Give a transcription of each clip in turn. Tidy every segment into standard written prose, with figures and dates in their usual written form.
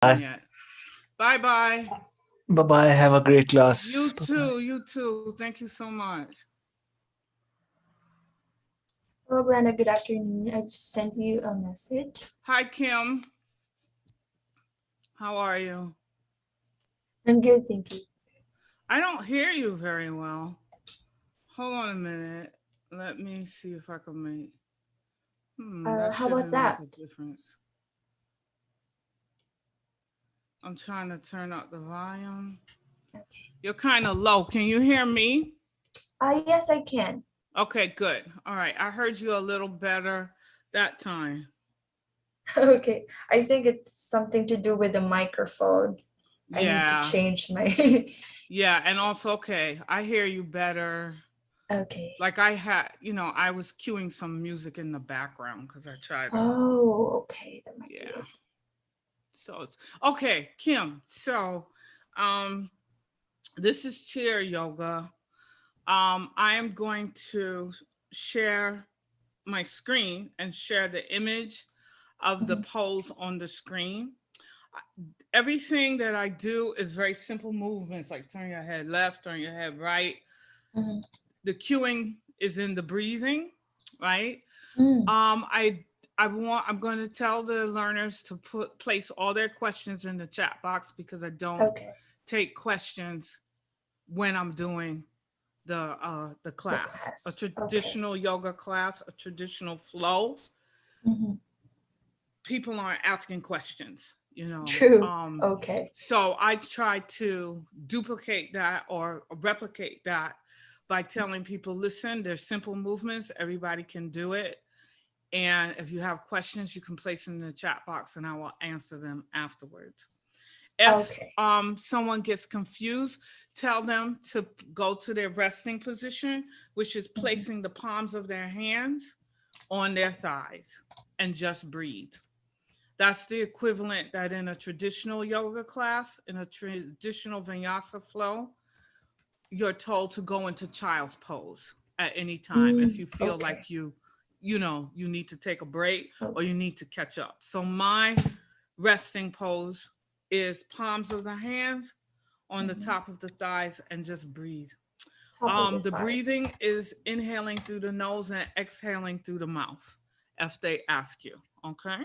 Bye. Yet. Bye bye. Bye bye. Have a great class. You Bye bye. too. You too. Thank you so much. Hello, Glenda. Good afternoon. I've sent you a message. Hi, Kim. How are you? I'm good, thank you. I don't hear you very well. Hold on a minute. Let me see if I can make. That How about shouldn't make that? a difference. I'm trying to turn up the volume. Okay. You're kind of low. Can you hear me? Yes, I can. Okay, good. All right. I heard you a little better that time. Okay. I think it's something to do with the microphone. I need to Yeah. change my. Yeah. And also, okay, I hear you better. Okay. Like I had, I was cueing some music in the background because I tried to, Oh, okay. That might be yeah. it. So it's okay, Kim. So, um, this is chair yoga. I am going to share my screen and share the image of the Mhm, pose on the screen. Everything that I do is very simple movements, like turn your head left, turn your head right. mhm, The cueing is in the breathing, right? mm. Um, I I'm going to tell the learners to place all their questions in the chat box because I don't Okay. take questions when I'm doing the The class. A class. Okay. traditional yoga class, a traditional flow, Hmm. people aren't asking questions, you know. True. Okay. So I try to duplicate that or replicate that by telling people, listen, there's simple movements, everybody can do it. And if you have questions, you can place them in the chat box and I will answer them afterwards. If Okay. someone gets confused, tell them to go to their resting position, which is Hmm. placing the palms of their hands on their thighs and just breathe. That's the equivalent that in a traditional yoga class, in a traditional vinyasa flow, you're told to go into child's pose at any time if Mm, you feel okay. like you need to take a break or you Okay. need to catch up. So my resting pose is palms of the hands on the Hmm. top of the thighs and just breathe. Top of the The thighs. breathing is inhaling through the nose and exhaling through the mouth if they ask you. Okay.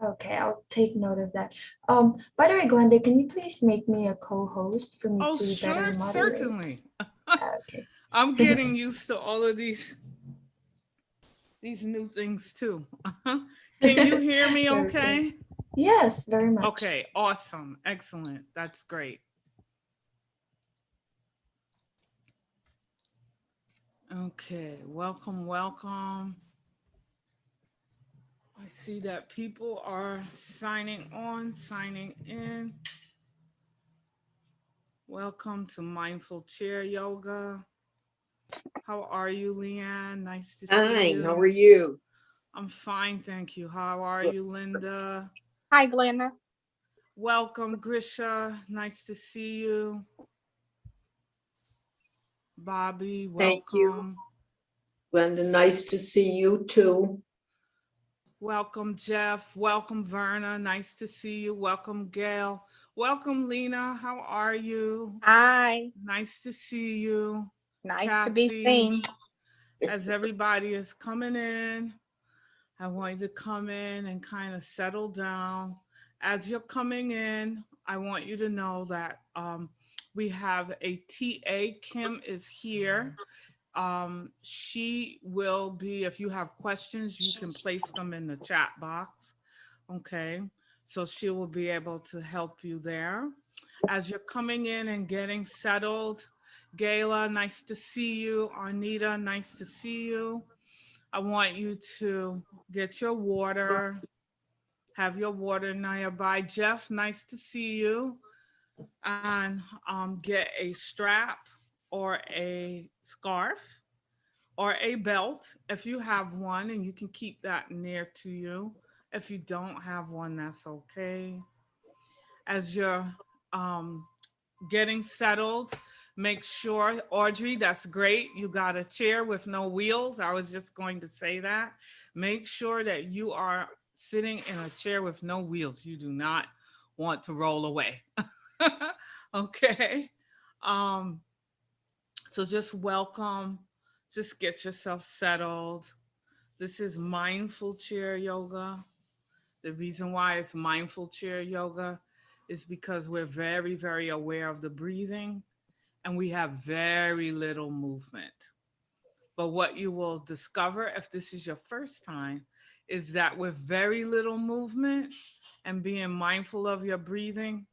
Okay, I'll take note of that. By the way, Glenda, can you please make me a co-host for me Oh, to better sure, moderate? certainly. Okay. I'm getting used to all of these new things too. Can you hear me Okay. okay? Yes, very much. Okay, awesome. Excellent. That's great. Okay, welcome, welcome. I see that people are signing on, signing in. Welcome to Mindful Chair Yoga. How are you, Leanne? Nice to see Hi, how are you. you? I'm fine, thank you. How are you, Linda? Hi, Glenda. Welcome, Grisha. Nice to see you. Bobby, Thank you. welcome. Glenda, nice to see you too. Welcome, Jeff. Welcome, Verna. Nice to see you. Welcome, Gail. Welcome, Lena. How are you? Hi. Nice to see you. Nice to be Kathy, seen. as everybody is coming in, I want you to come in and kind of settle down. As you're coming in, I want you to know that we have a TA. Kim is here. She will be, if you have questions, you can place them in the chat box. Okay. So she will be able to help you there. As you're coming in and getting settled, Gayla, nice to see you. Arnita, nice to see you. I want you to get your water, have your water nearby. Jeff, nice to see you. And get a strap or a scarf or a belt if you have one, and you can keep that near to you. If you don't have one, that's okay. As you're um, getting settled, make sure, Audrey, that's great. You got a chair with no wheels. I was just going to say that. Make sure that you are sitting in a chair with no wheels. You do not want to roll away. Okay. Um, so just welcome, just get yourself settled. This is mindful chair yoga. The reason why it's mindful chair yoga is because we're very, very aware of the breathing and we have very little movement. But what you will discover if this is your first time is that with very little movement and being mindful of your breathing,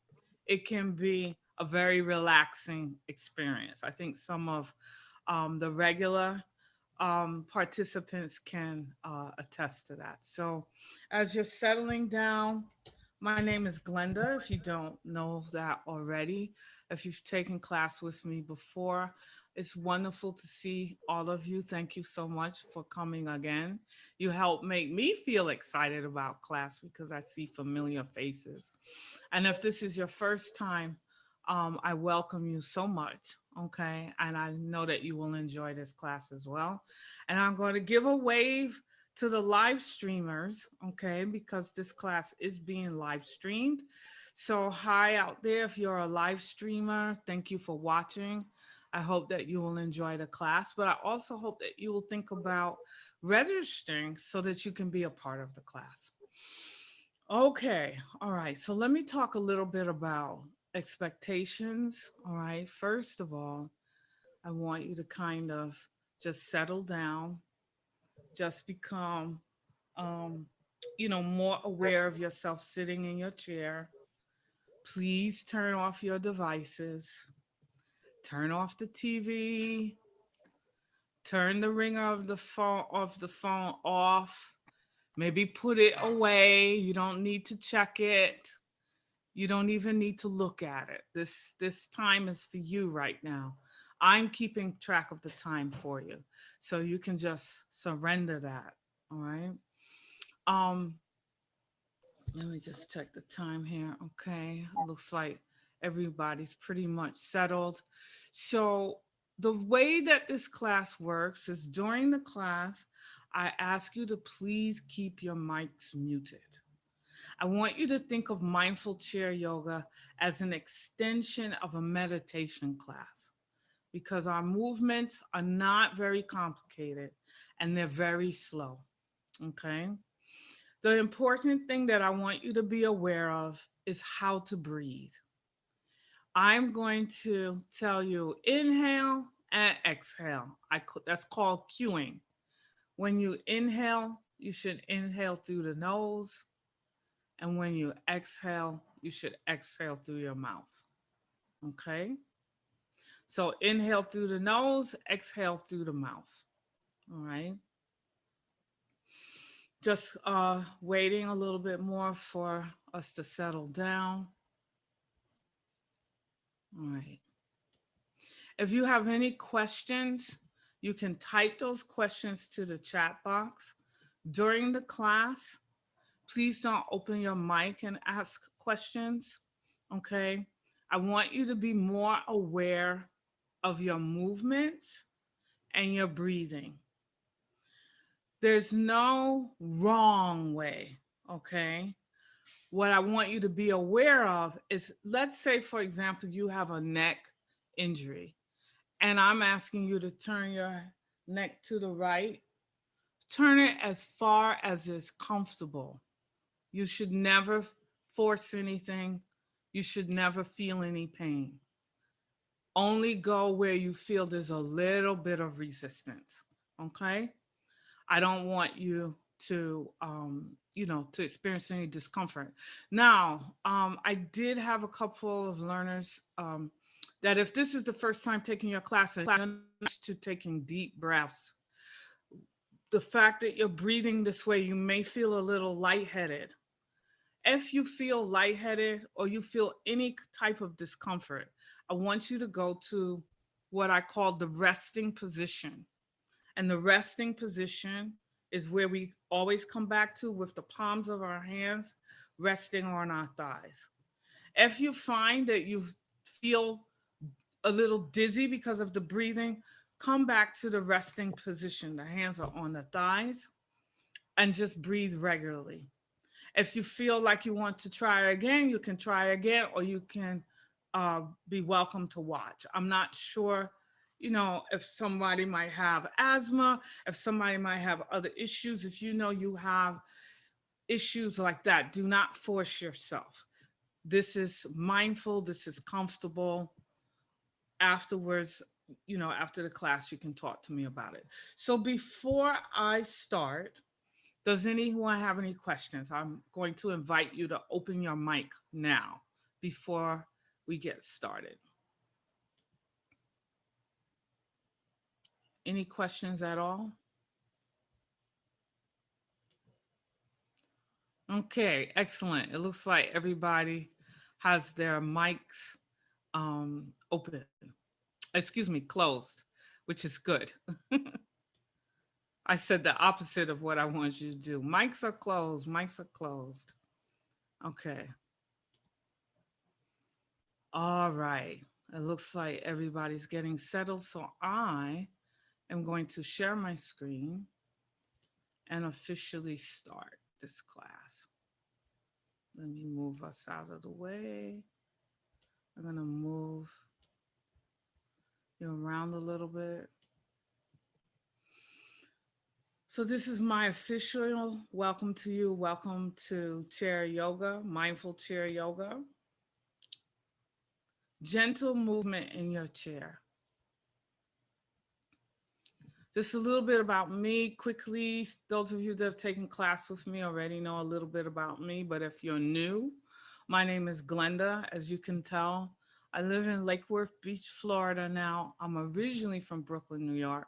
it can be a very relaxing experience. I think some of the regular participants can attest to that. So as you're settling down, my name is Glenda, if you don't know that already. If you've taken class with me before, it's wonderful to see all of you. Thank you so much for coming again. You help make me feel excited about class because I see familiar faces. And if this is your first time, I welcome you so much, okay? And I know that you will enjoy this class as well. And I'm going to give a wave to the live streamers, okay? Because this class is being live streamed. So hi out there, if you're a live streamer, thank you for watching. I hope that you will enjoy the class, but I also hope that you will think about registering so that you can be a part of the class. Okay, all right, so let me talk a little bit about expectations. All right, first of all, I want you to kind of just settle down, just become, more aware of yourself sitting in your chair. Please turn off your devices, turn off the TV, turn the ringer of the phone off. Maybe put it away. You don't need to check it. You don't even need to look at it. This time is for you right now. I'm keeping track of the time for you. So you can just surrender that. All right. Let me just check the time here. Okay. Looks like everybody's pretty much settled. So the way that this class works is during the class, I ask you to please keep your mics muted. I want you to think of mindful chair yoga as an extension of a meditation class because our movements are not very complicated and they're very slow, okay? The important thing that I want you to be aware of is how to breathe. I'm going to tell you inhale and exhale. That's called cueing. When you inhale, you should inhale through the nose. And when you exhale, you should exhale through your mouth. Okay? So inhale through the nose, exhale through the mouth. All right? Just waiting a little bit more for us to settle down. All right. If you have any questions, you can type those questions to the chat box. During the class, please don't open your mic and ask questions, okay? I want you to be more aware of your movements and your breathing. There's no wrong way, okay? What I want you to be aware of is, let's say, for example, you have a neck injury, and I'm asking you to turn your neck to the right. Turn it as far as is comfortable. You should never force anything. You should never feel any pain. Only go where you feel there's a little bit of resistance, okay? I don't want you to, to experience any discomfort. Now, I did have a couple of learners that if this is the first time taking your class and you're used to taking deep breaths, the fact that you're breathing this way, you may feel a little lightheaded. If you feel lightheaded or you feel any type of discomfort, I want you to go to what I call the resting position. And the resting position is where we always come back to with the palms of our hands resting on our thighs. If you find that you feel a little dizzy because of the breathing, come back to the resting position. The hands are on the thighs and just breathe regularly. If you feel like you want to try again, you can try again, or you can be welcome to watch. I'm not sure, you know, if somebody might have asthma, if somebody might have other issues. If you know you have issues like that, do not force yourself. This is mindful, this is comfortable. Afterwards, you know, after the class, you can talk to me about it. So before I start, does anyone have any questions? I'm going to invite you to open your mic now before we get started. Any questions at all? Okay, excellent. It looks like everybody has their mics open. Excuse me, closed, which is good. I said the opposite of what I want you to do. Mics are closed, mics are closed. Okay. All right. It looks like everybody's getting settled. So I am going to share my screen and officially start this class. Let me move us out of the way. I'm going to move you around a little bit. So this is my official welcome to you. Welcome to Chair Yoga, Mindful Chair Yoga. Gentle movement in your chair. Just a little bit about me quickly. Those of you that have taken class with me already know a little bit about me, but if you're new, my name is Glenda. As you can tell, I live in Lake Worth Beach, Florida now. I'm originally from Brooklyn, New York.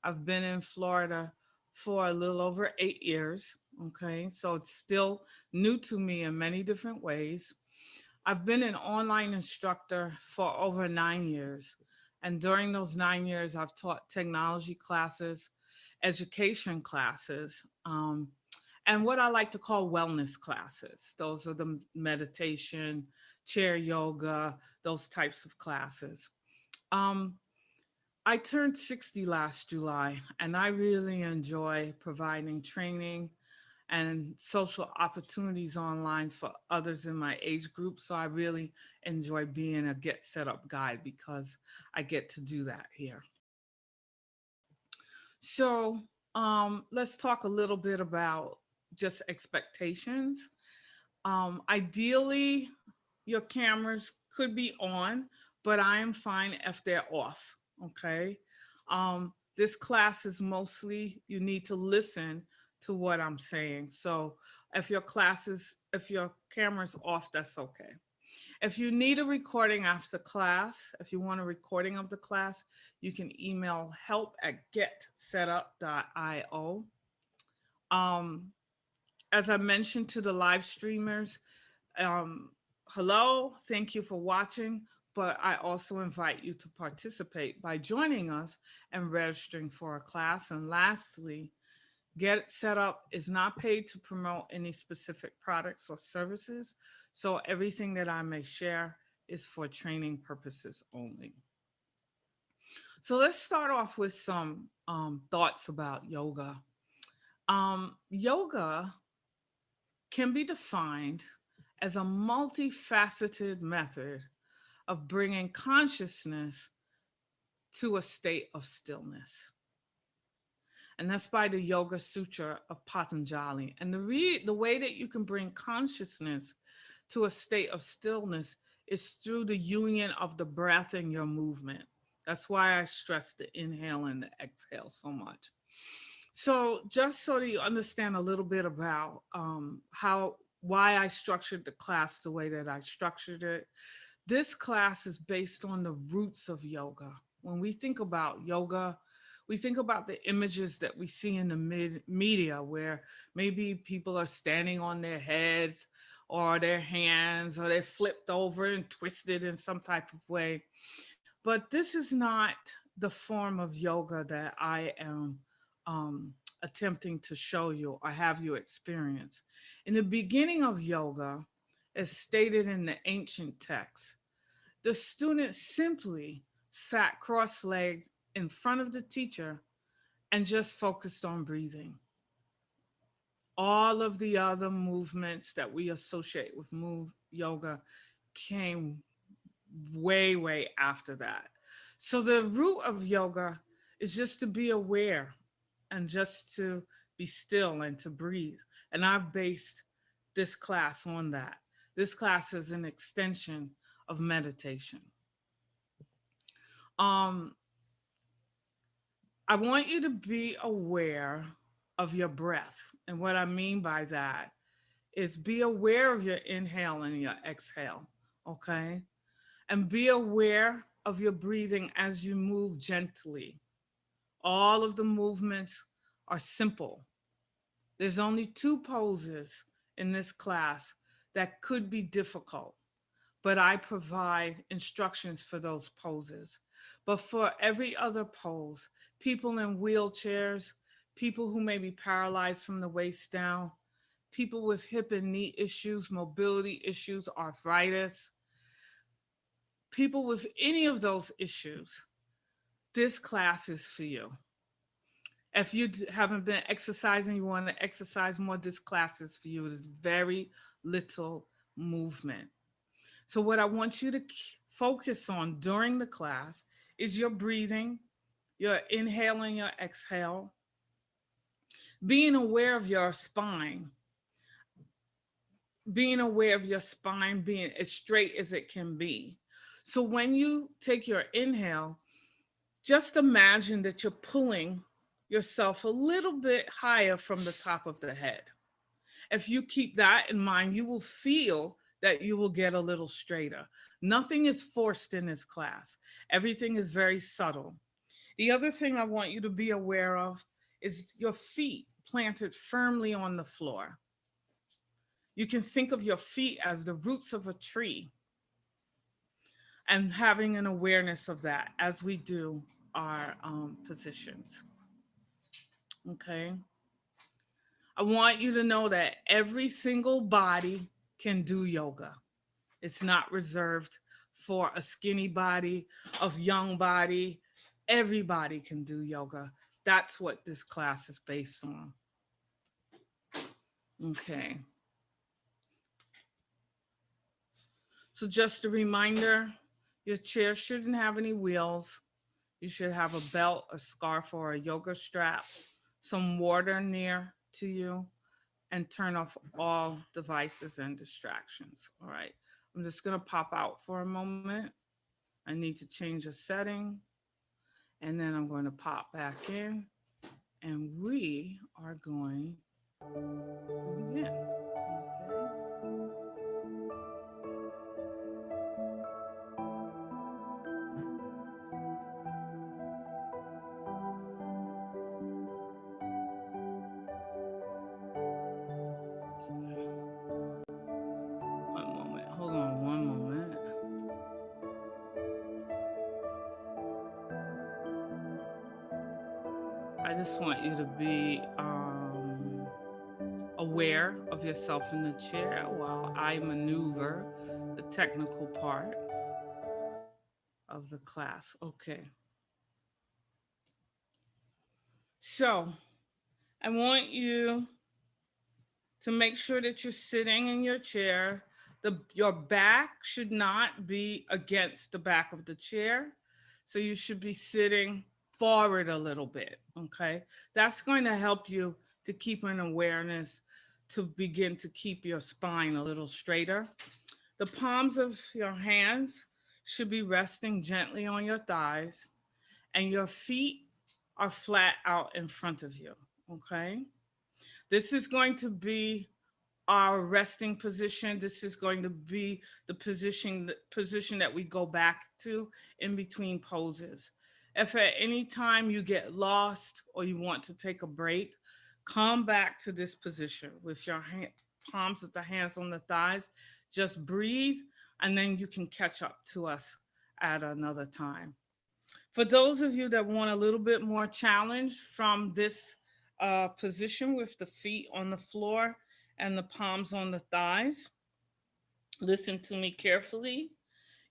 I've been in Florida for a little over 8 years, okay? So it's still new to me in many different ways. I've been an online instructor for over 9 years. And during those 9 years, I've taught technology classes, education classes, and what I like to call wellness classes. Those are the meditation, chair yoga, those types of classes. I turned 60 last July, and I really enjoy providing training and social opportunities online for others in my age group. So I really enjoy being a Get Set Up guide because I get to do that here. So let's talk a little bit about just expectations. Ideally, your cameras could be on, but I am fine if they're off, okay? This class is mostly, you need to listen to what I'm saying. So if your camera's off, that's okay. If you need a recording after class, if you want a recording of the class, you can email help@getsetup.io. As I mentioned to the live streamers, hello, thank you for watching, but I also invite you to participate by joining us and registering for a class. And lastly, Get Set Up is not paid to promote any specific products or services. So everything that I may share is for training purposes only. So let's start off with some thoughts about yoga. Yoga can be defined as a multifaceted method of bringing consciousness to a state of stillness. And that's by the Yoga Sutra of Patanjali. And the way that you can bring consciousness to a state of stillness is through the union of the breath and your movement. That's why I stress the inhale and the exhale so much. So just so that you understand a little bit about why I structured the class the way that I structured it, this class is based on the roots of yoga. When we think about yoga, we think about the images that we see in the media where maybe people are standing on their heads or their hands, or they're flipped over and twisted in some type of way. But this is not the form of yoga that I am attempting to show you or have you experience. In the beginning of yoga, as stated in the ancient texts, the student simply sat cross-legged in front of the teacher and just focused on breathing. all of the other movements that we associate with yoga came way, way after that. So the root of yoga is just to be aware and just to be still and to breathe. And I've based this class on that. This class is an extension of meditation. I want you to be aware of your breath. And what I mean by that is be aware of your inhale and your exhale, okay? And be aware of your breathing as you move gently. All of the movements are simple. There's only 2 poses in this class that could be difficult, but I provide instructions for those poses. But for every other pose, people in wheelchairs, people who may be paralyzed from the waist down, people with hip and knee issues, mobility issues, arthritis, people with any of those issues, this class is for you. If you haven't been exercising, you want to exercise more, this class is for you. It is very little movement. So what I want you to focus on during the class is your breathing, your inhale and your exhale, being aware of your spine, being as straight as it can be. So when you take your inhale, just imagine that you're pulling yourself a little bit higher from the top of the head. If you keep that in mind, you will feel that you will get a little straighter. Nothing is forced in this class. Everything is very subtle. The other thing I want you to be aware of is your feet planted firmly on the floor. You can think of your feet as the roots of a tree and having an awareness of that as we do our positions. Okay. I want you to know that every single body can do yoga. It's not reserved for a skinny body, a young body. Everybody can do yoga. That's what this class is based on. Okay. So just a reminder, your chair shouldn't have any wheels. You should have a belt, a scarf, or a yoga strap, some water near to you, and turn off all devices and distractions. All right. I'm just going to pop out for a moment. I need to change a setting, and then I'm going to pop back in, and we are going to begin. Okay. One moment. Hold on one moment. I just want you to be aware of yourself in the chair while I maneuver the technical part of the class. Okay. So I want you to make sure that you're sitting in your chair. Your back should not be against the back of the chair. So you should be sitting forward a little bit, okay? That's going to help you to keep an awareness to begin to keep your spine a little straighter. The palms of your hands should be resting gently on your thighs, and your feet are flat out in front of you, okay? This is going to be our resting position. This is going to be the position that we go back to in between poses. If at any time you get lost or you want to take a break, come back to this position with your palms of the hands on the thighs. Just breathe, and then you can catch up to us at another time. For those of you that want a little bit more challenge from this position with the feet on the floor and the palms on the thighs, listen to me carefully.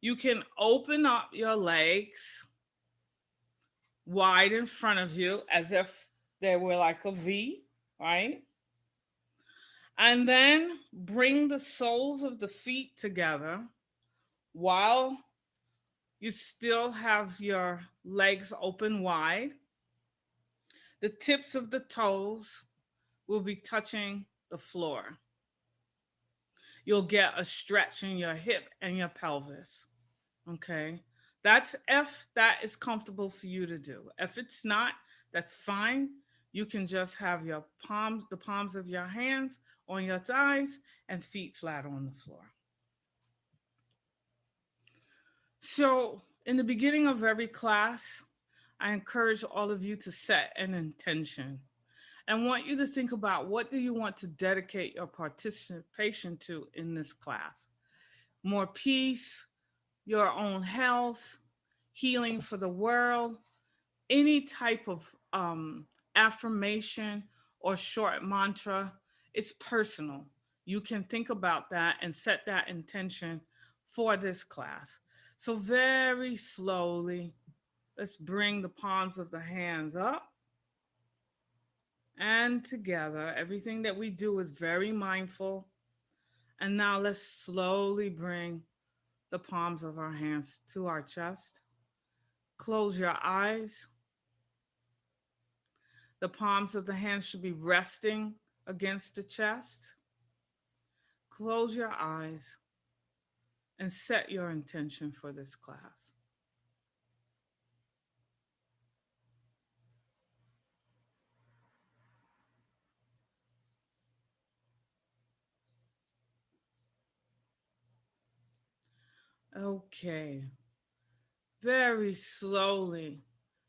You can open up your legs wide in front of you as if they were like a V, right? And then bring the soles of the feet together while you still have your legs open wide. The tips of the toes will be touching the floor. You'll get a stretch in your hip and your pelvis. Okay. That's if that is comfortable for you to do. If it's not, that's fine. You can just have your palms, the palms of your hands on your thighs and feet flat on the floor. So, in the beginning of every class, I encourage all of you to set an intention. I want you to think about, what do you want to dedicate your participation to in this class? More peace, your own health, healing for the world, any type of affirmation or short mantra. It's personal. You can think about that and set that intention for this class. So very slowly, let's bring the palms of the hands up and together. Everything that we do is very mindful. And now let's slowly bring the palms of our hands to our chest. Close your eyes. The palms of the hands should be resting against the chest. Close your eyes and set your intention for this class. Okay. Very slowly,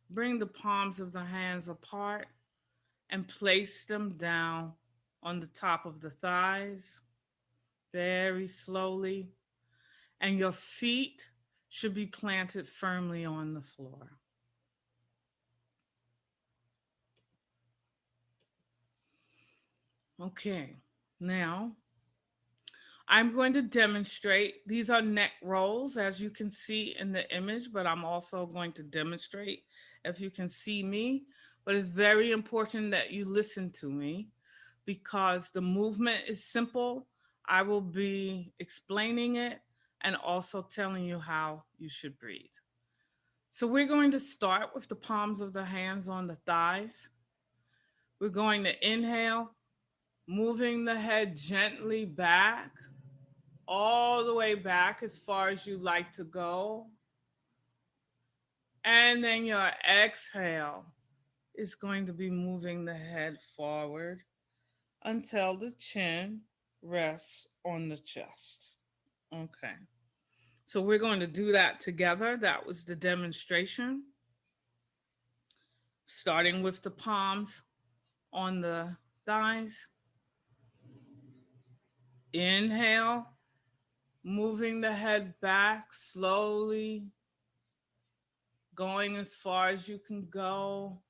bring the palms of the hands apart and place them down on the top of the thighs. Very slowly. And your feet should be planted firmly on the floor. Okay, now I'm going to demonstrate. These are neck rolls, as you can see in the image, but I'm also going to demonstrate if you can see me. But it's very important that you listen to me because the movement is simple. I will be explaining it and also telling you how you should breathe. So we're going to start with the palms of the hands on the thighs. We're going to inhale, moving the head gently back, all the way back as far as you like to go. And then your exhale is going to be moving the head forward until the chin rests on the chest. Okay. So we're going to do that together. That was the demonstration. Starting with the palms on the thighs. Inhale, moving the head back slowly, going as far as you can go.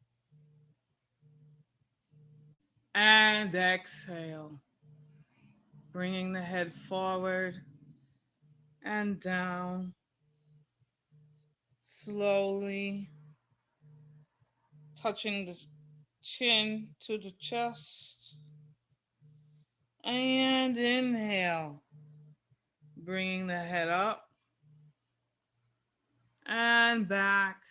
And exhale, bringing the head forward and down, slowly touching the chin to the chest. And inhale, bringing the head up and back,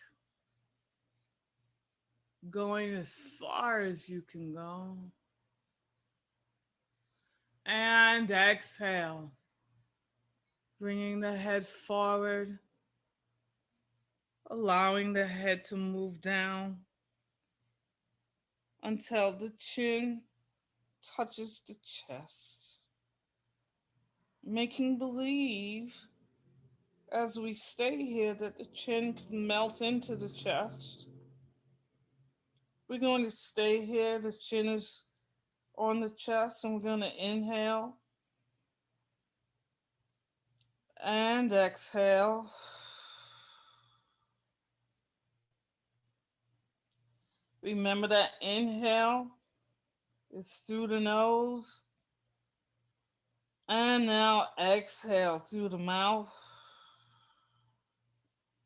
going as far as you can go. And exhale, bringing the head forward, allowing the head to move down until the chin touches the chest. Making believe as we stay here that the chin can melt into the chest. We're going to stay here. The chin is on the chest, and we're going to inhale and exhale. Remember that inhale is through the nose. And now exhale through the mouth.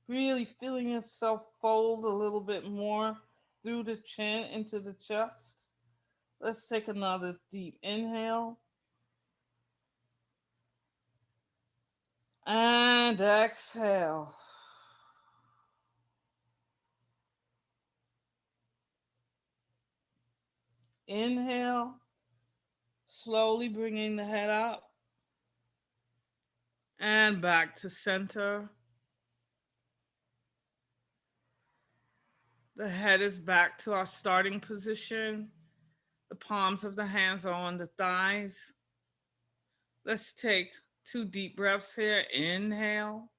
Really feeling yourself fold a little bit more through the chin into the chest. Let's take another deep inhale. And exhale. Inhale, slowly bringing the head up and back to center. The head is back to our starting position. The palms of the hands are on the thighs. Let's take 2 deep breaths here. Inhale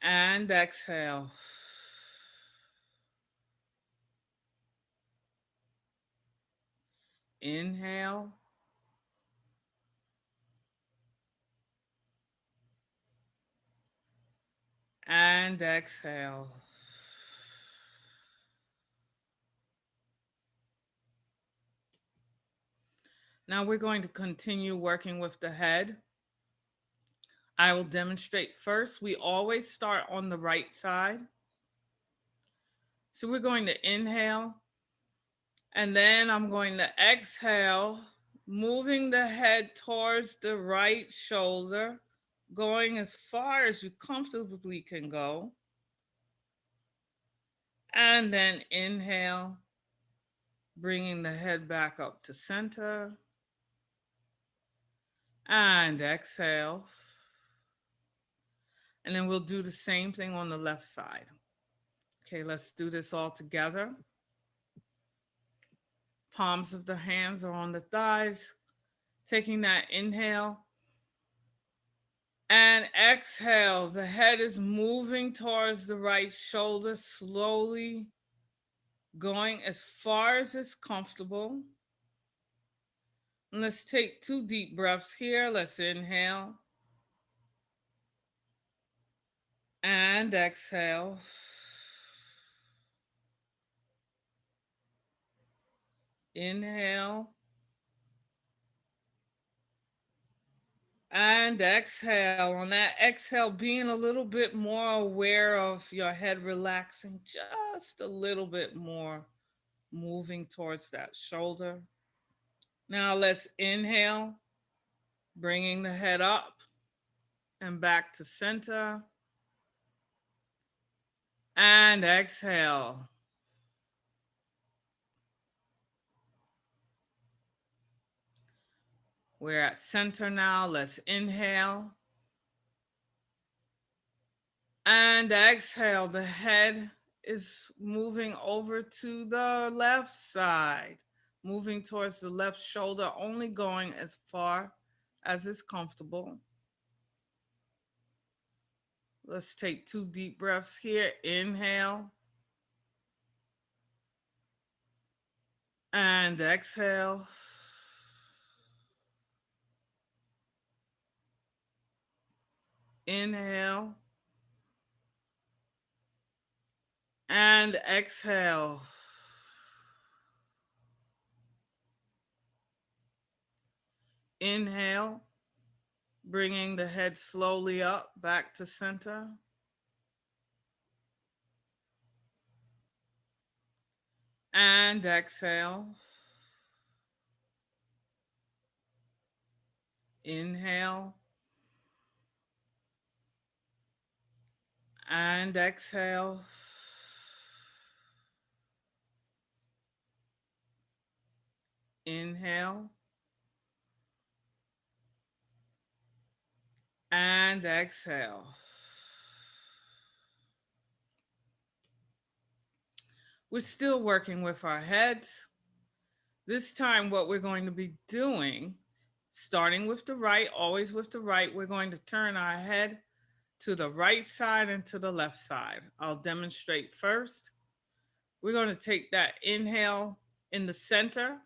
and exhale. Inhale and exhale. Now we're going to continue working with the head. I will demonstrate first. We always start on the right side. So we're going to inhale, and then I'm going to exhale, moving the head towards the right shoulder, going as far as you comfortably can go. And then inhale, bringing the head back up to center. And exhale. And then we'll do the same thing on the left side. Okay, let's do this all together. Palms of the hands are on the thighs. Taking that inhale and exhale. The head is moving towards the right shoulder, slowly going as far as it's comfortable. And let's take 2 deep breaths here. Let's inhale and exhale. Inhale and exhale. On that exhale, being a little bit more aware of your head relaxing just a little bit more, moving towards that shoulder. Now let's inhale, bringing the head up and back to center. And exhale. We're at center now. Let's inhale. And exhale. The head is moving over to the left side, moving towards the left shoulder, only going as far as is comfortable. Let's take 2 deep breaths here. Inhale. And exhale. Inhale. And exhale. Inhale, bringing the head slowly up, back to center. And exhale. Inhale. And exhale. Inhale. And exhale. We're still working with our heads. This time, what we're going to be doing, starting with the right, always with the right, we're going to turn our head to the right side and to the left side. I'll demonstrate first. We're going to take that inhale in the center,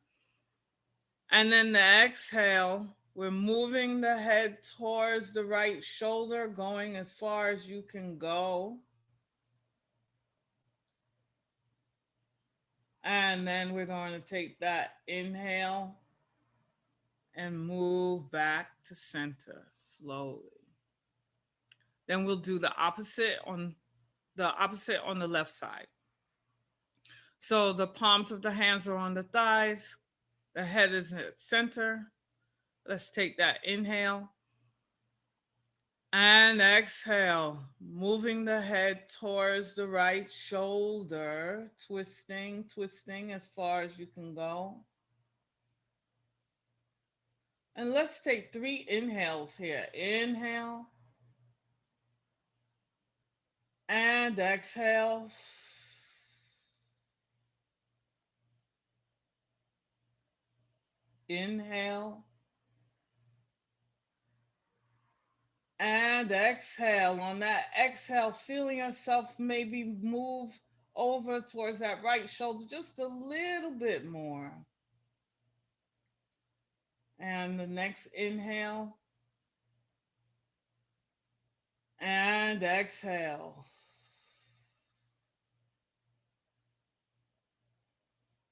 and then the exhale, we're moving the head towards the right shoulder, going as far as you can go. And then we're going to take that inhale and move back to center slowly. Then we'll do the opposite on the left side. So the palms of the hands are on the thighs, the head is at center. Let's take that inhale and exhale, moving the head towards the right shoulder, twisting, twisting as far as you can go. And let's take 3 inhales here. Inhale and exhale. Inhale and exhale. On that exhale, feeling yourself maybe move over towards that right shoulder just a little bit more. And the next inhale and exhale.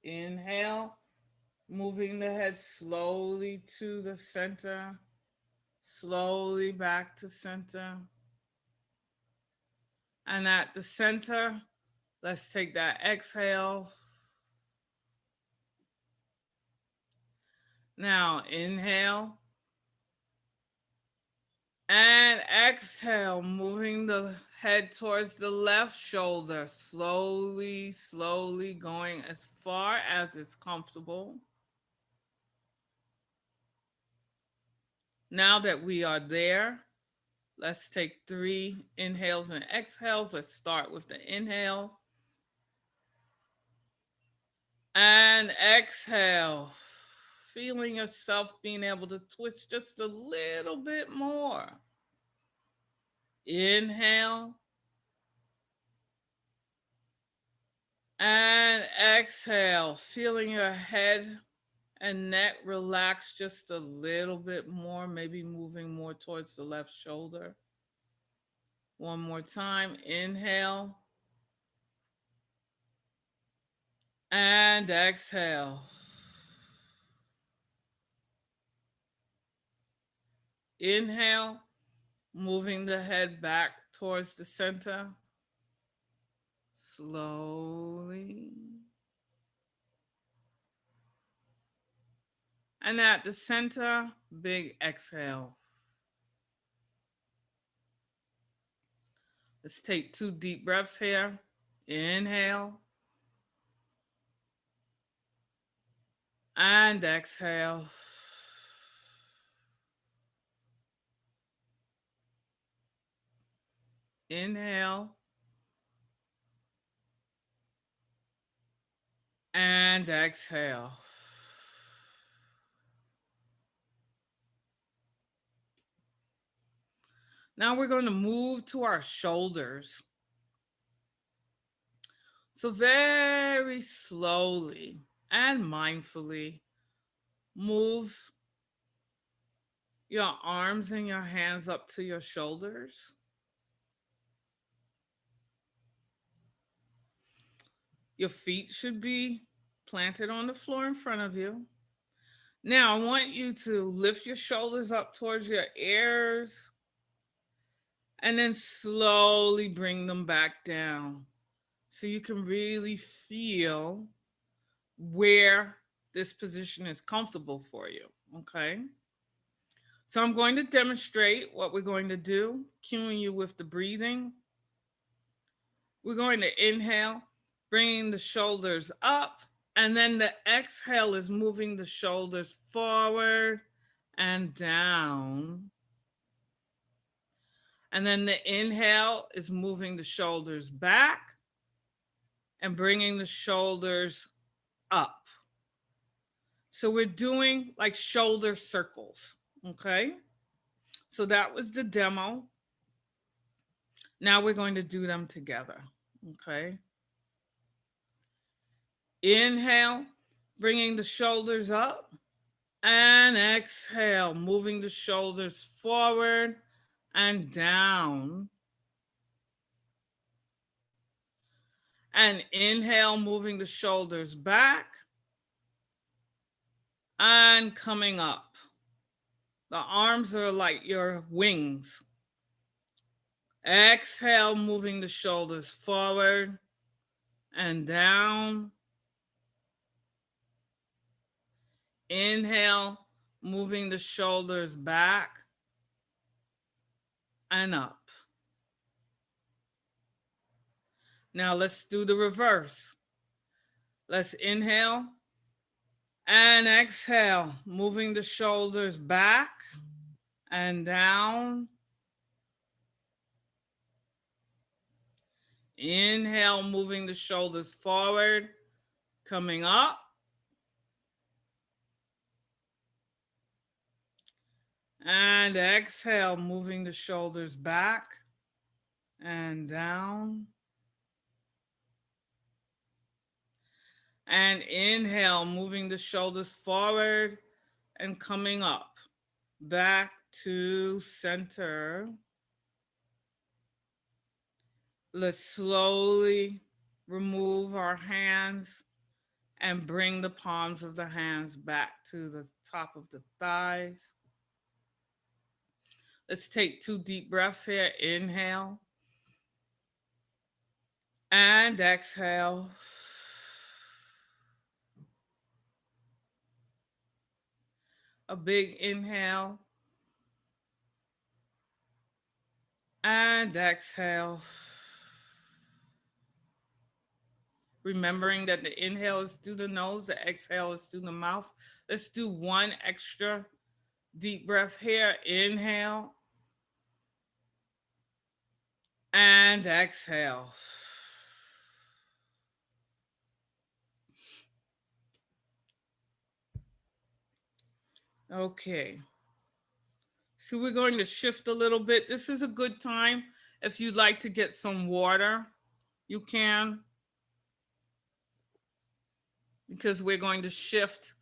Inhale, moving the head slowly to the center, slowly back to center. And at the center, let's take that exhale. Now inhale and exhale, moving the head towards the left shoulder, slowly, slowly going as far as it's comfortable. Now that we are there, let's take 3 inhales and exhales. Let's start with the inhale and exhale. Feeling yourself being able to twist just a little bit more. Inhale and exhale, feeling your head and neck relax just a little bit more, maybe moving more towards the left shoulder. One more time, inhale and exhale. Inhale, moving the head back towards the center. Slowly. And at the center, big exhale. Let's take 2 deep breaths here. Inhale. And exhale. Inhale. And exhale. Now we're going to move to our shoulders. So very slowly and mindfully move your arms and your hands up to your shoulders. Your feet should be planted on the floor in front of you. Now I want you to lift your shoulders up towards your ears and then slowly bring them back down so you can really feel where this position is comfortable for you, okay? So I'm going to demonstrate what we're going to do, cueing you with the breathing. We're going to inhale, bringing the shoulders up, and then the exhale is moving the shoulders forward and down. And then the inhale is moving the shoulders back and bringing the shoulders up. So we're doing like shoulder circles, okay? So that was the demo. Now we're going to do them together, okay? Inhale, bringing the shoulders up, and exhale, moving the shoulders forward and down. And inhale, moving the shoulders back and coming up. The arms are like your wings. Exhale, moving the shoulders forward and down. Inhale, moving the shoulders back and up. Now let's do the reverse. Let's inhale and exhale, moving the shoulders back and down. Inhale, moving the shoulders forward, coming up. And exhale, moving the shoulders back and down. And inhale, moving the shoulders forward and coming up, back to center. Let's slowly remove our hands and bring the palms of the hands back to the top of the thighs. Let's take 2 deep breaths here. Inhale and exhale. A big inhale and exhale. Remembering that the inhale is through the nose, the exhale is through the mouth. Let's do 1 extra deep breath here. Inhale and exhale. Okay. So we're going to shift a little bit. This is a good time. If you'd like to get some water, you can. Because we're going to shift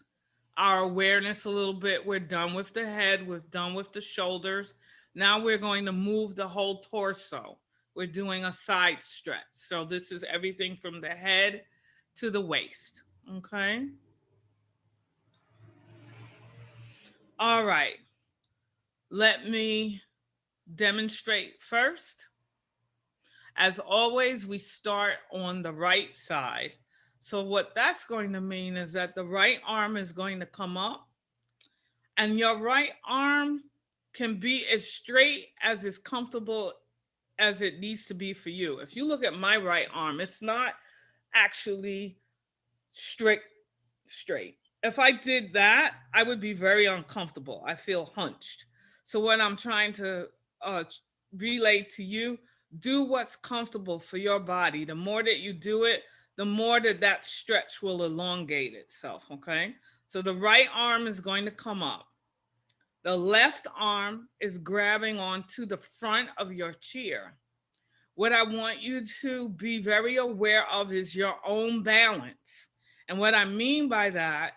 our awareness a little bit. We're done with the head. We're done with the shoulders. Now we're going to move the whole torso. We're doing a side stretch. So this is everything from the head to the waist. Okay. All right. Let me demonstrate first. As always, we start on the right side. So what that's going to mean is that the right arm is going to come up and your right arm can be as straight as is comfortable as it needs to be for you. If you look at my right arm, it's not actually straight. If I did that, I would be very uncomfortable. I feel hunched. So what I'm trying to relay to you, do what's comfortable for your body. The more that you do it, the more that stretch will elongate itself, okay? So the right arm is going to come up. The left arm is grabbing onto the front of your chair. What I want you to be very aware of is your own balance. And what I mean by that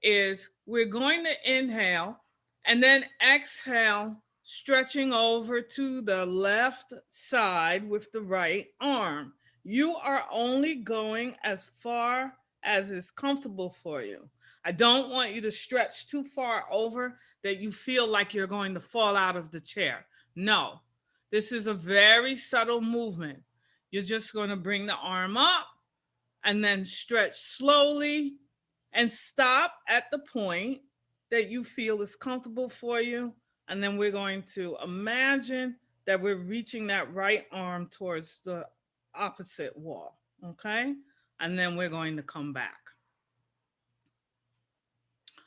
is we're going to inhale and then exhale, stretching over to the left side with the right arm. You are only going as far as is comfortable for you. I don't want you to stretch too far over that you feel like you're going to fall out of the chair. No, this is a very subtle movement. You're just going to bring the arm up and then stretch slowly and stop at the point that you feel is comfortable for you. And then we're going to imagine that we're reaching that right arm towards the opposite wall, okay? And then we're going to come back.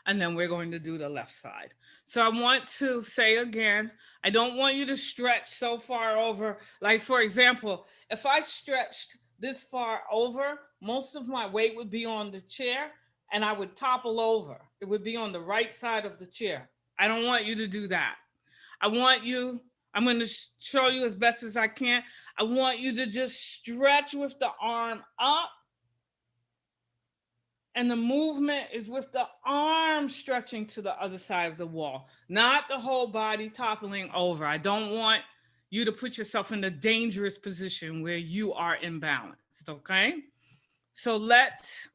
And then we're going to do the left side. So I want to say again, I don't want you to stretch so far over. Like for example, if I stretched this far over, most of my weight would be on the chair and I would topple over. It would be on the right side of the chair. I don't want you to do that. I'm going to show you as best as I can. I want you to just stretch with the arm up. And the movement is with the arm stretching to the other side of the wall, not the whole body toppling over. I don't want you to put yourself in a dangerous position where you are imbalanced, okay? So let's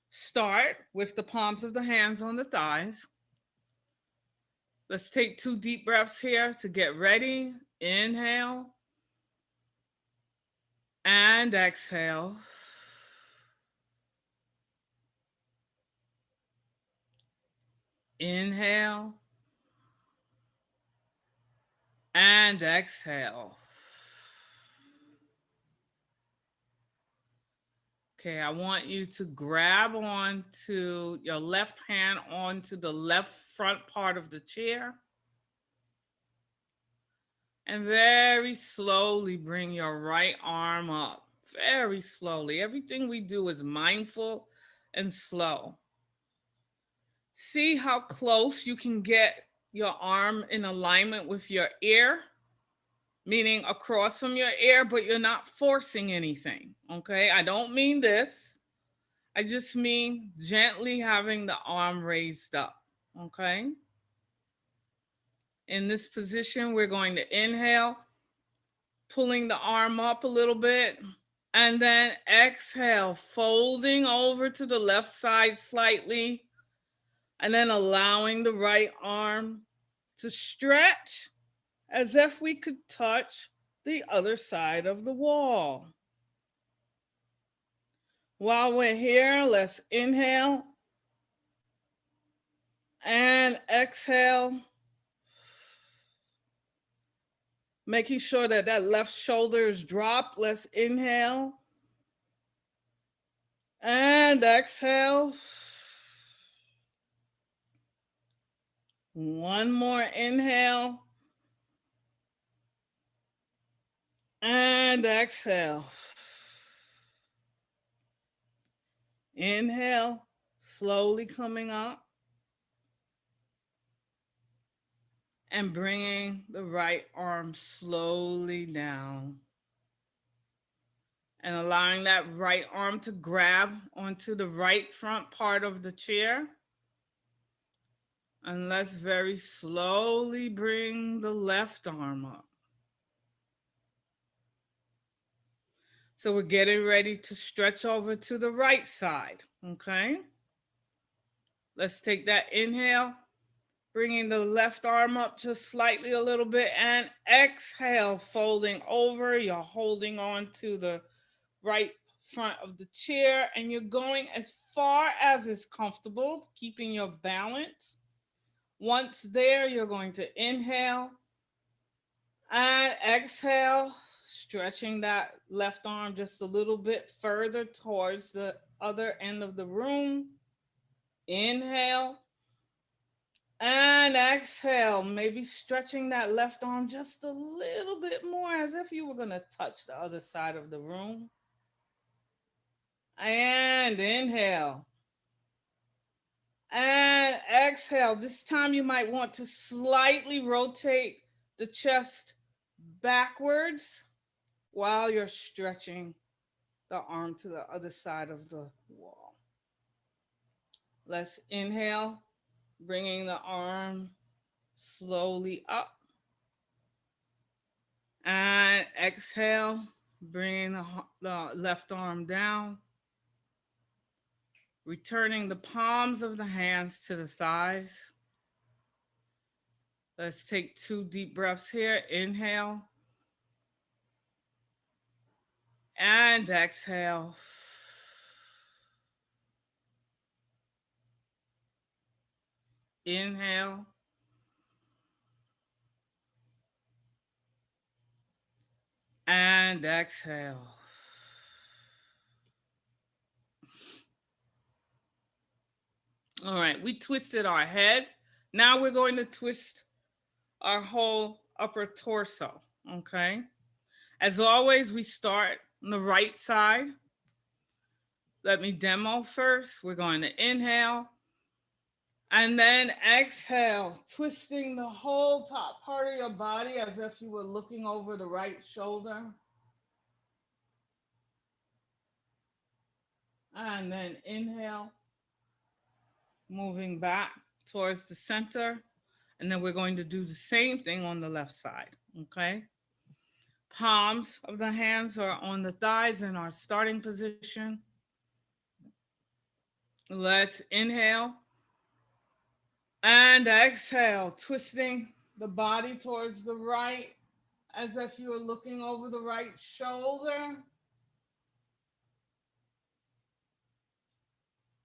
start with the palms of the hands on the thighs. Let's take 2 deep breaths here to get ready. Inhale and exhale. Inhale and exhale. Okay, I want you to grab onto your left hand onto the left front part of the chair. And very slowly bring your right arm up. Very slowly. Everything we do is mindful and slow. See how close you can get your arm in alignment with your ear, meaning across from your ear, but you're not forcing anything, okay? I don't mean this. I just mean gently having the arm raised up, okay? In this position, we're going to inhale, pulling the arm up a little bit, and then exhale, folding over to the left side slightly, and then allowing the right arm to stretch as if we could touch the other side of the wall. While we're here, let's inhale and exhale, making sure that that left shoulder is dropped. Let's inhale and exhale. One more inhale and exhale. Inhale, slowly coming up and bringing the right arm slowly down and allowing that right arm to grab onto the right front part of the chair. And let's very slowly bring the left arm up. So we're getting ready to stretch over to the right side, okay? Let's take that inhale, bringing the left arm up just slightly a little bit, and exhale, folding over. You're holding on to the right front of the chair, and you're going as far as is comfortable, keeping your balance. Once there, you're going to inhale and exhale, stretching that left arm just a little bit further towards the other end of the room. Inhale and exhale, maybe stretching that left arm just a little bit more as if you were going to touch the other side of the room. And inhale. And exhale. This time you might want to slightly rotate the chest backwards while you're stretching the arm to the other side of the wall. Let's inhale, bringing the arm slowly up. And exhale, bringing the left arm down. Returning the palms of the hands to the thighs. Let's take 2 deep breaths here. Inhale. And exhale. Inhale. And exhale. All right, we twisted our head. Now we're going to twist our whole upper torso, okay? As always, we start on the right side. Let me demo first. We're going to inhale and then exhale, twisting the whole top part of your body as if you were looking over the right shoulder. And then inhale, moving back towards the center. And then we're going to do the same thing on the left side, okay? Palms of the hands are on the thighs in our starting position. Let's inhale and exhale, twisting the body towards the right as if you were looking over the right shoulder.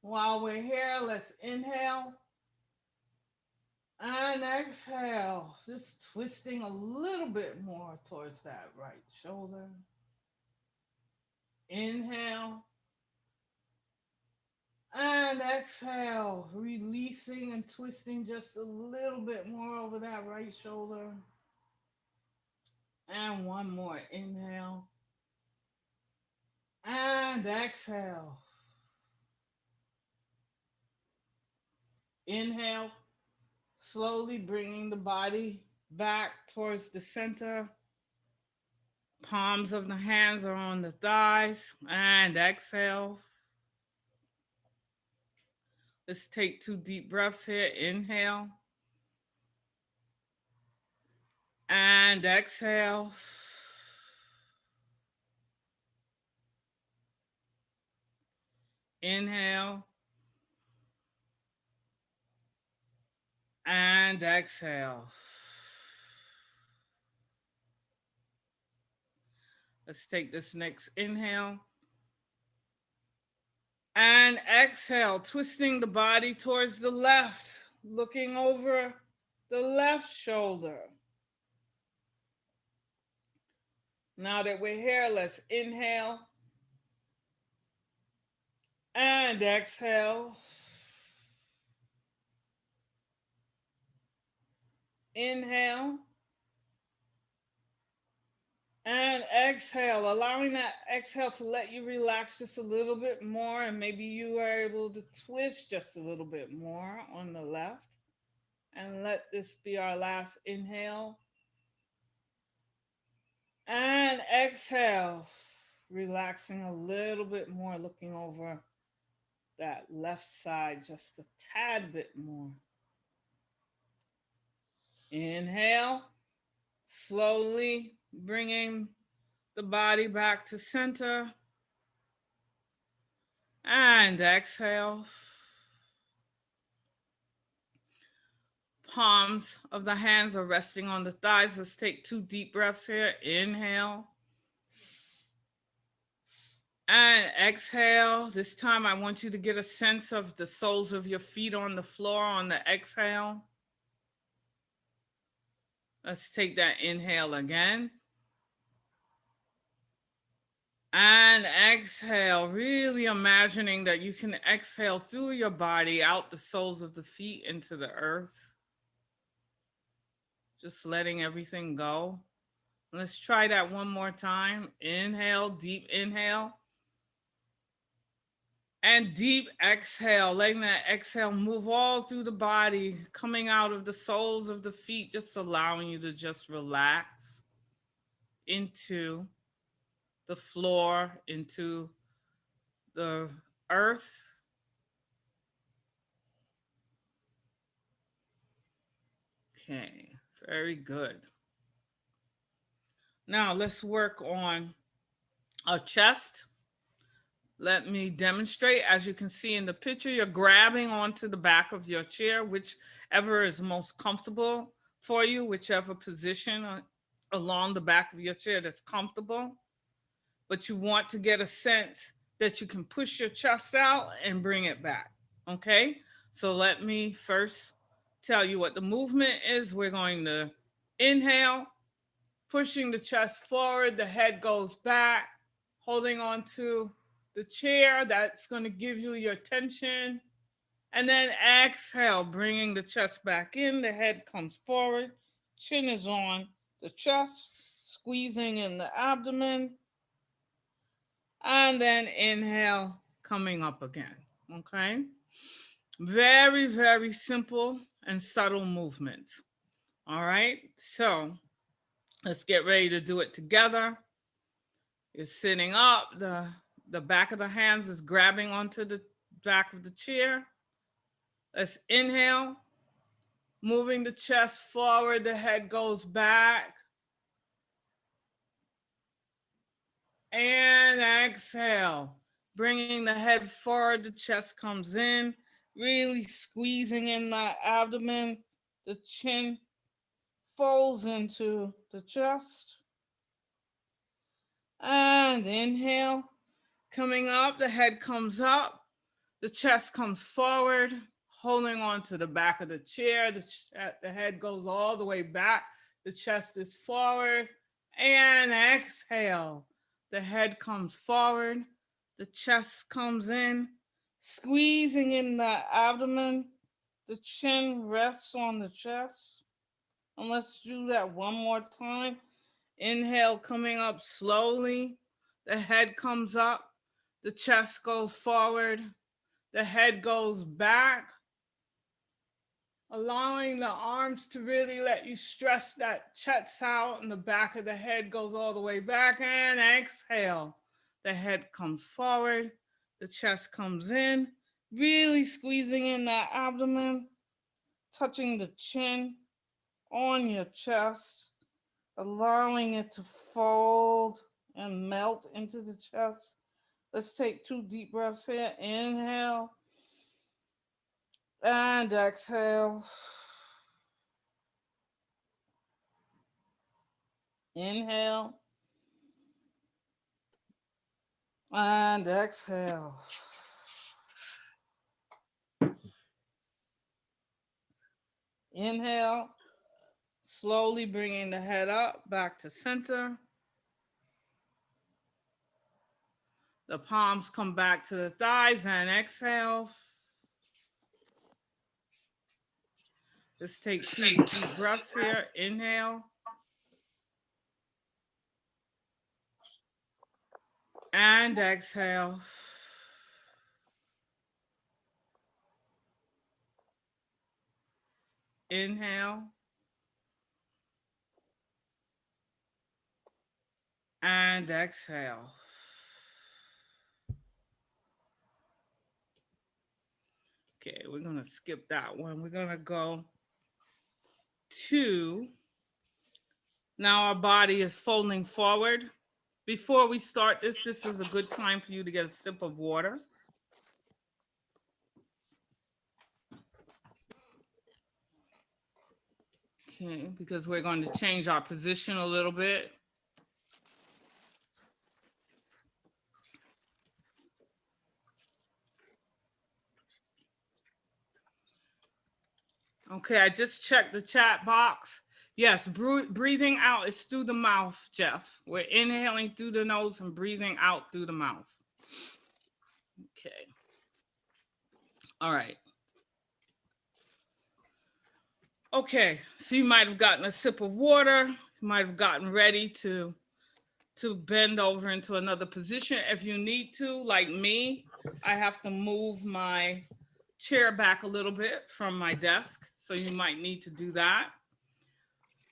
While we're here, let's inhale And exhale, just twisting a little bit more towards that right shoulder. Inhale. And exhale, releasing and twisting just a little bit more over that right shoulder. And one more. Inhale. And exhale. Inhale, slowly bringing the body back towards the center. Palms of the hands are on the thighs. And exhale. Let's take 2 deep breaths here. Inhale. And exhale. Inhale. And exhale. Let's take this next inhale. And exhale, twisting the body towards the left, looking over the left shoulder. Now that we're here, let's inhale. And exhale. Inhale. And exhale, allowing that exhale to let you relax just a little bit more. And maybe you are able to twist just a little bit more on the left. And let this be our last inhale. And exhale, relaxing a little bit more, looking over that left side just a tad bit more. Inhale, slowly bringing the body back to center. And exhale. Palms of the hands are resting on the thighs. Let's take 2 deep breaths here. Inhale. And exhale. This time I want you to get a sense of the soles of your feet on the floor on the exhale. Let's take that inhale again. And exhale, really imagining that you can exhale through your body out the soles of the feet into the earth. Just letting everything go. Let's try that one more time. Inhale, deep inhale. And deep exhale, letting that exhale move all through the body, coming out of the soles of the feet, just allowing you to just relax into the floor, into the earth. Okay, very good. Now let's work on our chest. Let me demonstrate. As you can see in the picture, you're grabbing onto the back of your chair, whichever is most comfortable for you, whichever position along the back of your chair that's comfortable. But you want to get a sense that you can push your chest out and bring it back, okay? So let me first tell you what the movement is. We're going to inhale, pushing the chest forward, the head goes back, holding on to the chair. That's going to give you your tension. And then exhale, bringing the chest back in, the head comes forward, chin is on the chest, squeezing in the abdomen. And then inhale, coming up again, okay? Very, very simple and subtle movements, all right? So let's get ready to do it together. You're sitting up, the back of the hands is grabbing onto the back of the chair. Let's inhale, moving the chest forward, the head goes back. And exhale, bringing the head forward, the chest comes in, really squeezing in the abdomen, the chin folds into the chest. And inhale, coming up, the head comes up, the chest comes forward, holding on to the back of the chair. The head goes all the way back. The chest is forward. And exhale. The head comes forward. The chest comes in, squeezing in the abdomen. The chin rests on the chest. And let's do that one more time. Inhale, coming up slowly. The head comes up. The chest goes forward. The head goes back. Allowing the arms to really let you stress that chest out, and the back of the head goes all the way back. And exhale. The head comes forward. The chest comes in. Really squeezing in that abdomen, touching the chin on your chest, allowing it to fold and melt into the chest. Let's take 2 deep breaths here. Inhale and exhale. Inhale and exhale. Inhale, slowly bringing the head up back to center. The palms come back to the thighs and exhale. Let's take 2 deep breaths here. Inhale. And exhale. Inhale. And exhale. Okay, we're going to skip that one. We're going to go to, now our body is folding forward. Before we start this is a good time for you to get a sip of water. Okay, because we're going to change our position a little bit. Okay, I just checked the chat box. Yes, breathing out is through the mouth, Jeff. We're inhaling through the nose and breathing out through the mouth. Okay. All right. Okay, so you might have gotten a sip of water. You might have gotten ready to bend over into another position. If you need to, like me, I have to move my chair back a little bit from my desk. So you might need to do that.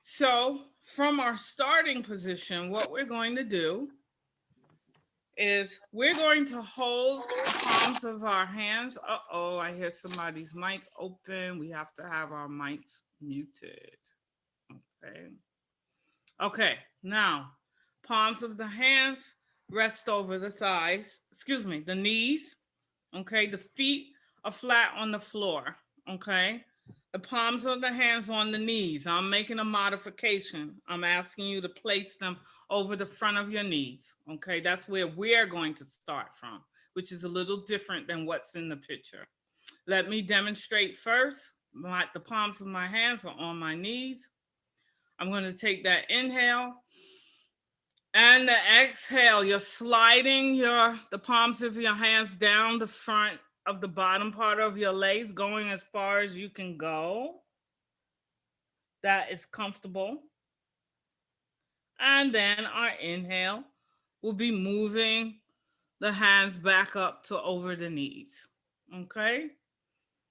So from our starting position, what we're going to do is we're going to hold the palms of our hands. Uh-oh, I hear somebody's mic open. We have to have our mics muted. Okay. Okay, now palms of the hands rest over the thighs, the knees. Okay, the feet are flat on the floor. Okay, the palms of the hands on the knees. I'm making a modification. I'm asking you to place them over the front of your knees. Okay, that's where we're going to start from, which is a little different than what's in the picture. Let me demonstrate first. The palms of my hands are on my knees. I'm going to take that inhale and the exhale. You're sliding the palms of your hands down the front of the bottom part of your legs, going as far as you can go. That is comfortable. And then our inhale will be moving the hands back up to over the knees. Okay?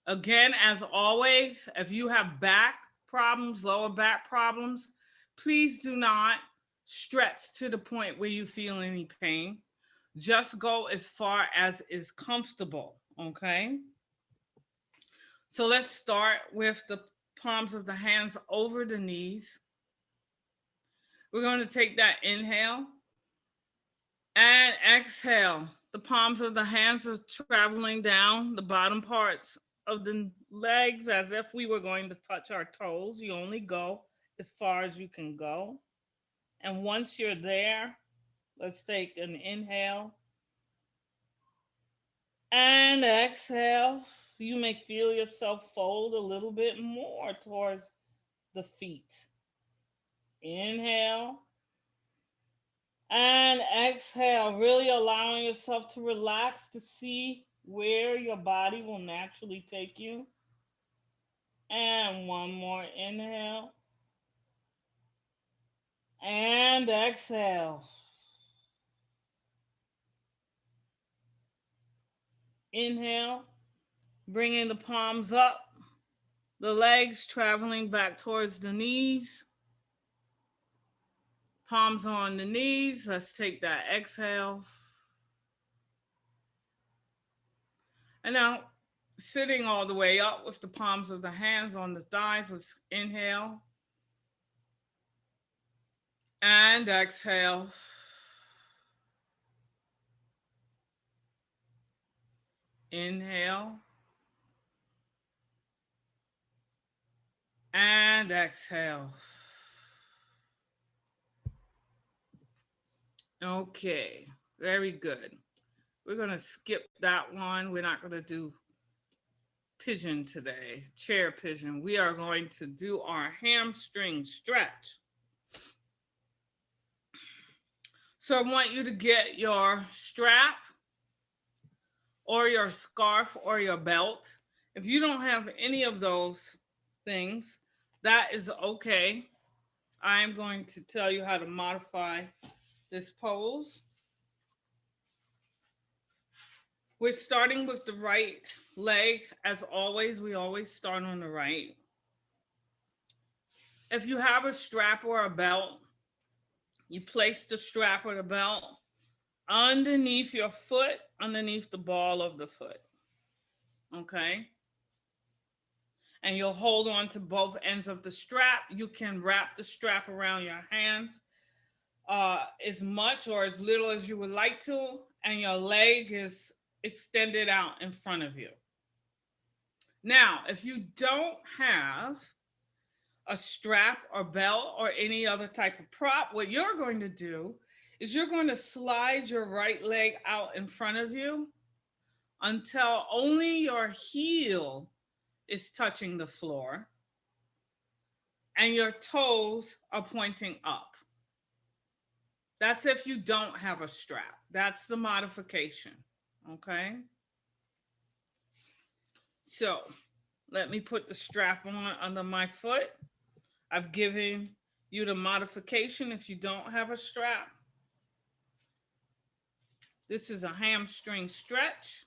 Again, as always, if you have back problems, lower back problems, please do not stretch to the point where you feel any pain. Just go as far as is comfortable, okay? So let's start with the palms of the hands over the knees. We're going to take that inhale and exhale. The palms of the hands are traveling down the bottom parts of the legs as if we were going to touch our toes. You only go as far as you can go. And once you're there, let's take an inhale and exhale. you may feel yourself fold a little bit more towards the feet. Inhale and exhale, really allowing yourself to relax to see where your body will naturally take you. And one more inhale and exhale. Inhale, bringing the palms up, the legs traveling back towards the knees. Palms on the knees. Let's take that exhale. And now sitting all the way up with the palms of the hands on the thighs. Let's inhale and exhale. Inhale and exhale. Okay, very good. We're going to skip that one. We're not going to do pigeon today, chair pigeon. We are going to do our hamstring stretch. So I want you to get your strap or your scarf or your belt. If you don't have any of those things, that is okay. I'm going to tell you how to modify this pose. We're starting with the right leg. As always, we always start on the right. If you have a strap or a belt, you place the strap or the belt underneath your foot, underneath the ball of the foot. Okay? And you'll hold on to both ends of the strap. You can wrap the strap around your hands as much or as little as you would like to, and your leg is extended out in front of you. Now, if you don't have a strap or belt or any other type of prop, what you're going to do is you're going to slide your right leg out in front of you until only your heel is touching the floor and your toes are pointing up. That's if you don't have a strap. That's the modification, okay? So let me put the strap on under my foot. I've given you the modification if you don't have a strap. This is a hamstring stretch.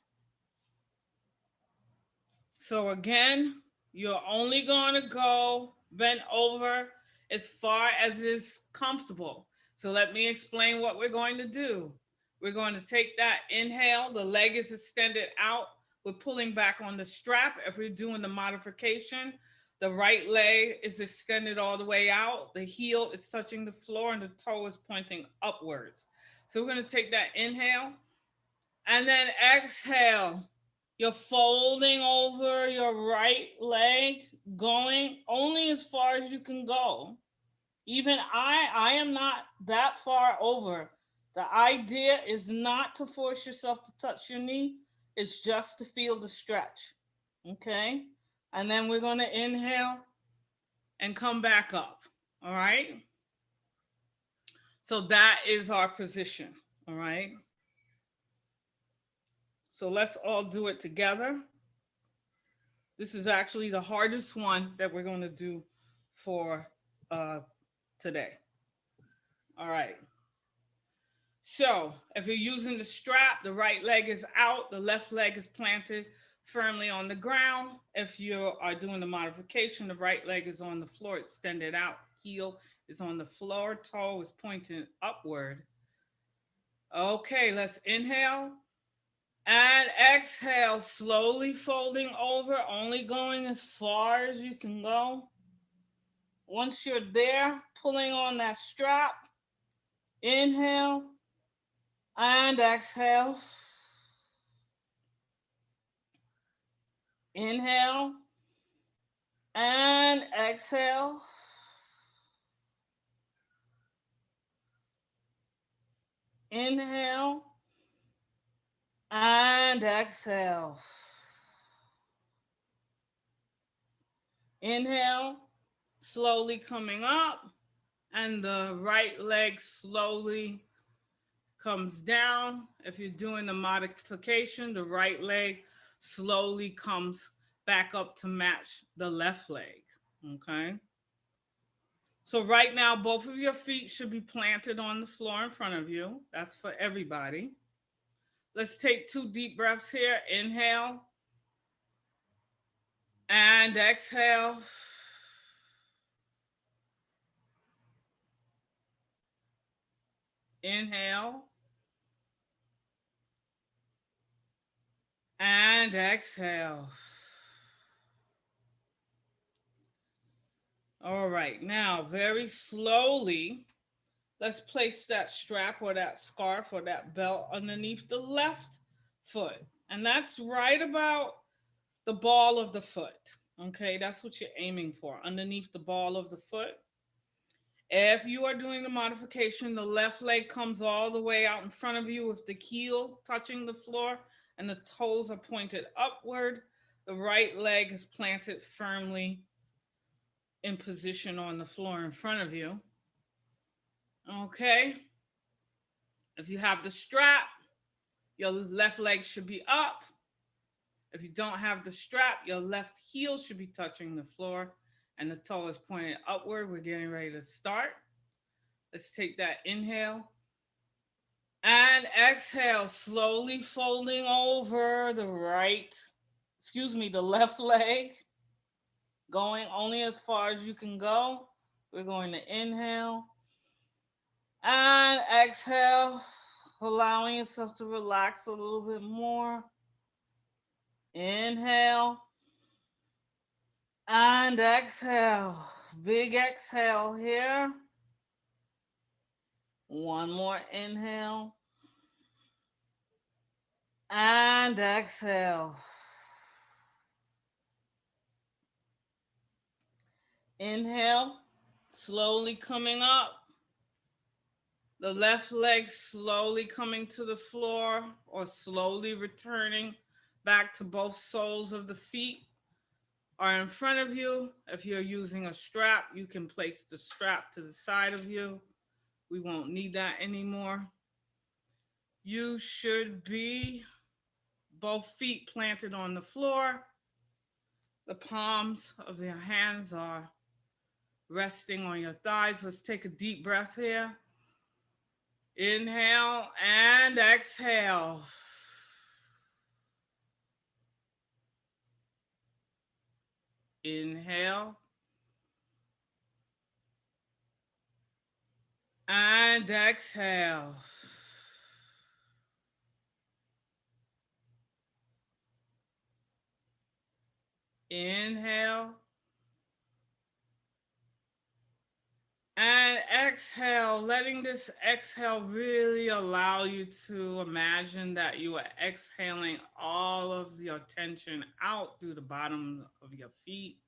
So again, you're only going to go bent over as far as is comfortable. So let me explain what we're going to do. We're going to take that inhale, the leg is extended out. We're pulling back on the strap. If we're doing the modification, the right leg is extended all the way out. The heel is touching the floor and the toe is pointing upwards. So we're going to take that inhale and then exhale. You're folding over your right leg, going only as far as you can go. Even I am not that far over. The idea is not to force yourself to touch your knee. It's just to feel the stretch, okay? And then we're going to inhale and come back up, all right? So that is our position, all right? So let's all do it together. This is actually the hardest one that we're going to do for today. All right. So if you're using the strap, the right leg is out, the left leg is planted firmly on the ground. If you are doing the modification, the right leg is on the floor, extended out, heel is on the floor, toe is pointing upward. Okay, let's inhale and exhale, slowly folding over, only going as far as you can go. Once you're there, pulling on that strap, inhale and exhale. Inhale and exhale. Inhale and exhale. Inhale, slowly coming up, and the right leg slowly comes down. If you're doing the modification, the right leg slowly comes back up to match the left leg, okay? So right now, both of your feet should be planted on the floor in front of you. That's for everybody. Let's take 2 deep breaths here. Inhale and exhale. Inhale and exhale. All right, now very slowly, let's place that strap or that scarf or that belt underneath the left foot. And that's right about the ball of the foot. Okay, that's what you're aiming for, underneath the ball of the foot. If you are doing the modification, the left leg comes all the way out in front of you with the heel touching the floor and the toes are pointed upward. The right leg is planted firmly in position on the floor in front of you. Okay. If you have the strap, your left leg should be up. If you don't have the strap, your left heel should be touching the floor and the toe is pointed upward. We're getting ready to start. Let's take that inhale and exhale, slowly folding over the the left leg, going only as far as you can go. We're going to inhale and exhale, allowing yourself to relax a little bit more. Inhale and exhale. Big exhale here. One more inhale and exhale. Inhale, slowly coming up. The left leg slowly coming to the floor or slowly returning back to both soles of the feet are in front of you. If you're using a strap, you can place the strap to the side of you. We won't need that anymore. You should be both feet planted on the floor. The palms of your hands are resting on your thighs. Let's take a deep breath here. Inhale and exhale. Inhale and exhale. Inhale and exhale, letting this exhale really allow you to imagine that you are exhaling all of your tension out through the bottom of your feet,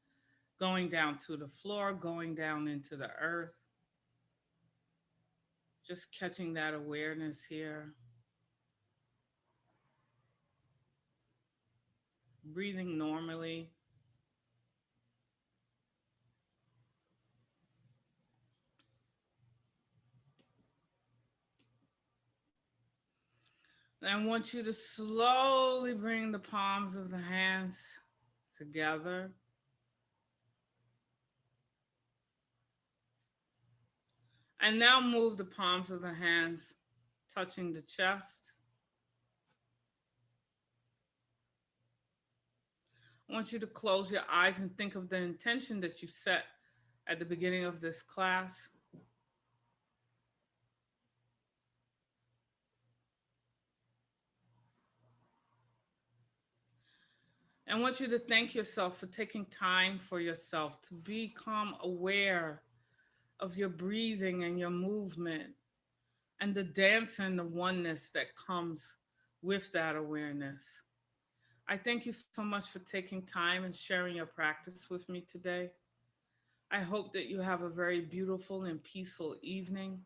going down to the floor, going down into the earth. Just catching that awareness here. Breathing normally. And I want you to slowly bring the palms of the hands together. And now move the palms of the hands touching the chest. I want you to close your eyes and think of the intention that you set at the beginning of this class. I want you to thank yourself for taking time for yourself to become aware of your breathing and your movement and the dance and the oneness that comes with that awareness. I thank you so much for taking time and sharing your practice with me today. I hope that you have a very beautiful and peaceful evening.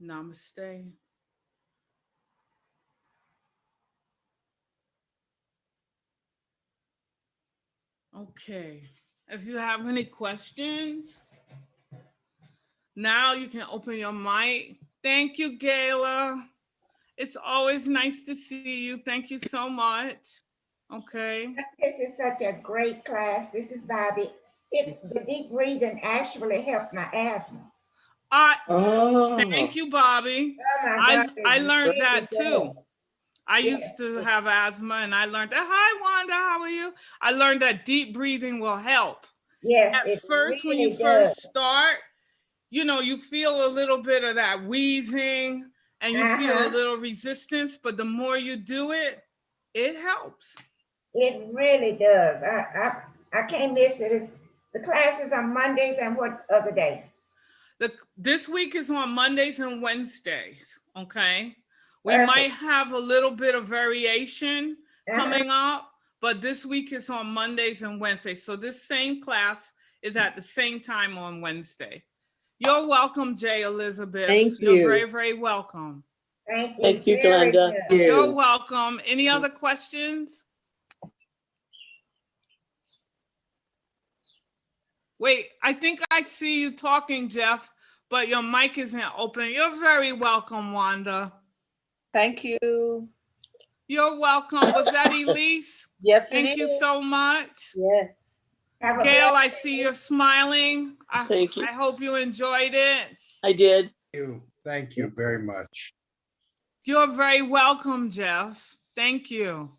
Namaste. Okay, if you have any questions, now you can open your mic. Thank you, Gayla. It's always nice to see you. Thank you so much. Okay. This is such a great class. This is Bobby. The deep breathing actually helps my asthma. Oh, Thank you, Bobby. Oh my God. I it learned really that does. too. I Yeah. used to have asthma and I learned that. Hi, Wanda, how are you? I learned that deep breathing will help. Yes, At it first, when really you does. first start, you know, you feel a little bit of that wheezing and you feel a Uh-huh. little resistance, but the more you do it, it helps. It really does. I can't miss it. The classes on Mondays and what other day? This week is on Mondays and Wednesdays, okay? We Perfect. might have a little bit of variation Uh-huh. coming up, but this week is on Mondays and Wednesdays. So this same class is at the same time on Wednesday. You're welcome, Jay Elizabeth. Thank You're you. very, very welcome. Thank you, very Glenda. much. You're welcome. Any other questions? Wait, I think I see you talking, Jeff, but your mic isn't open. You're very welcome, Wanda. Thank you. You're welcome. Was that Elise? Yes, Thank you so much. Yes. Have a Gail, I blessed see you're smiling. Thank you. I hope you enjoyed it. I did. Thank you very much. You're very welcome, Jeff. Thank you.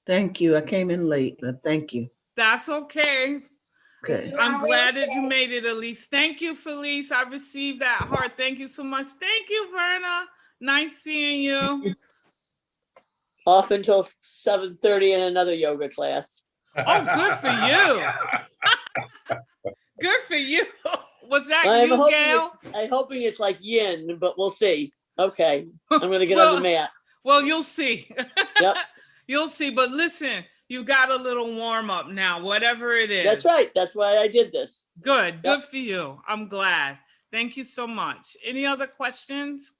Thank you. I came in late, but thank you. That's okay. Okay. I'm glad that you made it, Elise. Thank you, Felice. I received that heart. Thank you so much. Thank you, Verna. Nice seeing you. Off until 7:30 in another yoga class. Oh, good for you. Good for you. Was that I'm you, hoping Gail? I'm hoping it's like yin, but we'll see. Okay, I'm gonna get Well- on the mat. Well, you'll see. Yep, You'll see. But listen, you got a little warm up now, whatever it is. that's right. That's why I did this. Good. Good for you. I'm glad. Thank you so much. Any other questions?